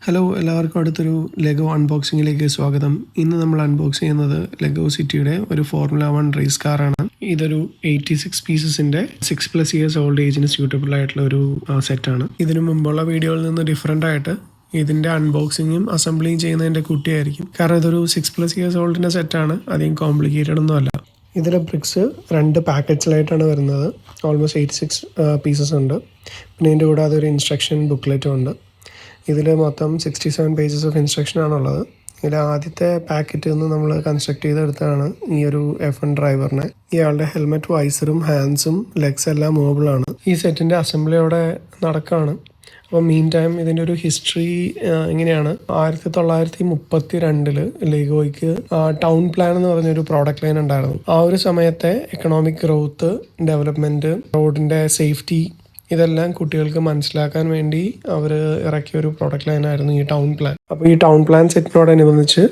Hello, എല്ലാവർക്കും അടുത്തൊരു ലെഗോ അൺബോക്സിങ്ങിലേക്ക് സ്വാഗതം. ഇന്ന് നമ്മൾ അൺബോക്സ് ചെയ്യുന്നത് ലെഗോ സിറ്റിയുടെ ഒരു Formula 1 റേസ് കാറാണ്. ഇതൊരു 86 പീസസിന്റെ 6+ ഇയേഴ്സ് ഓൾഡ് ഏജിന് സ്യൂട്ടബിൾ ആയിട്ടുള്ള ഒരു സെറ്റാണ്. ഇതിനു മുമ്പുള്ള വീഡിയോയിൽ നിന്ന് ഡിഫറെൻ്റ് ആയിട്ട് ഇതിൻ്റെ അൺബോക്സിങ്ങും അസംബ്ലിയും ചെയ്യുന്നതിൻ്റെ കുട്ടിയായിരിക്കും. കാരണം ഇതൊരു 6+ ഇയേഴ്സ് ഓൾഡിൻ്റെ സെറ്റാണ്, അധികം കോംപ്ലിക്കേറ്റഡ് ഒന്നും അല്ല. ഇതിലെ ബ്രിക്സ് 2 പാക്കറ്റ്സിലായിട്ടാണ് വരുന്നത്. ഓൾമോസ്റ്റ് 86 പീസസ് ഉണ്ട്. പിന്നെ ഇതിൻ്റെ കൂടെ അതൊരു ഇൻസ്ട്രക്ഷൻ ബുക്ക്ലെറ്റും ഉണ്ട്. ഇതിൽ മൊത്തം 67 പേജസ് ഓഫ് ഇൻസ്ട്രക്ഷൻ ആണുള്ളത്. ഇതിൽ ആദ്യത്തെ പാക്കറ്റിൽ നിന്ന് നമ്മൾ കൺസ്ട്രക്ട് ചെയ്തെടുത്താണ് ഈ ഒരു F1 ഡ്രൈവറിനെ. ഇയാളുടെ ഹെൽമെറ്റ്, വൈസറും ഹാൻഡ്സും ലെഗ്സ് എല്ലാം മൂവബിൾ ആണ്. ഈ സെറ്റിൻ്റെ അസംബ്ലിയോടെ നടക്കുകയാണ്. അപ്പോൾ മീൻ ടൈം ഇതിൻ്റെ ഒരു ഹിസ്റ്ററി ഇങ്ങനെയാണ്. 1932 ലെഗോയ്ക്ക് ടൗൺ പ്ലാൻ എന്ന് പറഞ്ഞൊരു പ്രോഡക്റ്റ് ലൈൻ ഉണ്ടായിരുന്നു. ആ ഒരു സമയത്തെ എക്കണോമിക് ഗ്രോത്ത്, ഡെവലപ്മെൻറ്റ്, റോഡിൻ്റെ സേഫ്റ്റി, ഇതെല്ലാം കുട്ടികൾക്ക് മനസ്സിലാക്കാൻ വേണ്ടി അവർ ഇറക്കിയ ഒരു പ്രോഡക്റ്റ് ലൈനായിരുന്നു ഈ ടൗൺ പ്ലാൻ. അപ്പോൾ ഈ ടൗൺ പ്ലാൻ സെറ്റിനോടനുബന്ധിച്ച്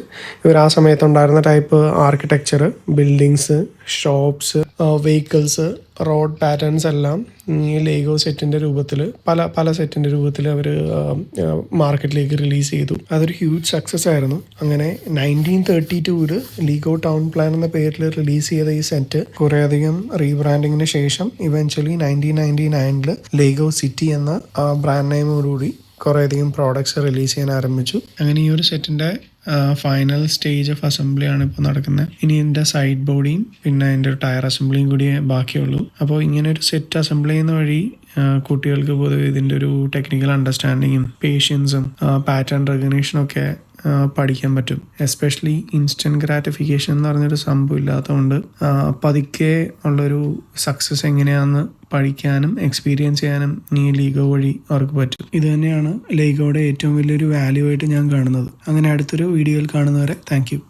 ഇവർ ആ സമയത്തുണ്ടായിരുന്ന type architecture, buildings, shops, vehicles, road patterns എല്ലാം ഈ ലെഗോ സെറ്റിൻ്റെ രൂപത്തിൽ പല സെറ്റിൻ്റെ രൂപത്തിൽ അവർ മാർക്കറ്റിലേക്ക് റിലീസ് ചെയ്തു. അതൊരു ഹ്യൂജ് സക്സസ് ആയിരുന്നു. അങ്ങനെ 1932 ലെഗോ ടൗൺ പ്ലാൻ എന്ന പേരിൽ റിലീസ് ചെയ്ത ഈ സെറ്റ് കുറേയധികം റീബ്രാൻഡിങ്ങിന് ശേഷം ഇവൻച്വലി 1999 ലെഗോ സിറ്റി എന്ന ബ്രാൻഡ് നെയിമോടുകൂടി കുറേയധികം പ്രോഡക്ട്സ് റിലീസ് ചെയ്യാൻ ആരംഭിച്ചു. അങ്ങനെ ഈ ഒരു സെറ്റിൻ്റെ ഫൈനൽ സ്റ്റേജ് ഓഫ് അസംബ്ലിയാണ് ഇപ്പോൾ നടക്കുന്നത്. ഇനി ഇതിൻ്റെ സൈഡ് ബോഡിയും പിന്നെ അതിൻ്റെ ഒരു ടയർ അസംബ്ലിയും കൂടി ബാക്കിയുള്ളൂ. അപ്പോൾ ഇങ്ങനെ ഒരു സെറ്റ് അസംബിൾ ചെയ്യുന്ന വഴി കുട്ടികൾക്ക് പൊതുവെ ഇതിൻ്റെ ഒരു ടെക്നിക്കൽ അണ്ടർസ്റ്റാൻഡിങ്ങും പേഷ്യൻസും പാറ്റേൺ റെക്കഗ്നീഷനും ഒക്കെ പഠിക്കാൻ പറ്റും. എസ്പെഷ്യലി ഇൻസ്റ്റൻറ്റ് ഗ്രാറ്റിഫിക്കേഷൻ എന്ന് പറഞ്ഞൊരു സംഭവം ഇല്ലാത്തതുകൊണ്ട് പതുക്കെ ഉള്ളൊരു സക്സസ് എങ്ങനെയാണെന്ന് പഠിക്കാനും എക്സ്പീരിയൻസ് ചെയ്യാനും ഈ ലെഗോ വഴി അവർക്ക് പറ്റും. ഇത് തന്നെയാണ് ലെഗോയുടെ ഏറ്റവും വലിയൊരു വാല്യൂ ആയിട്ട് ഞാൻ കാണുന്നത്. അങ്ങനെ അടുത്തൊരു വീഡിയോയിൽ കാണുന്നവരെ താങ്ക് യു.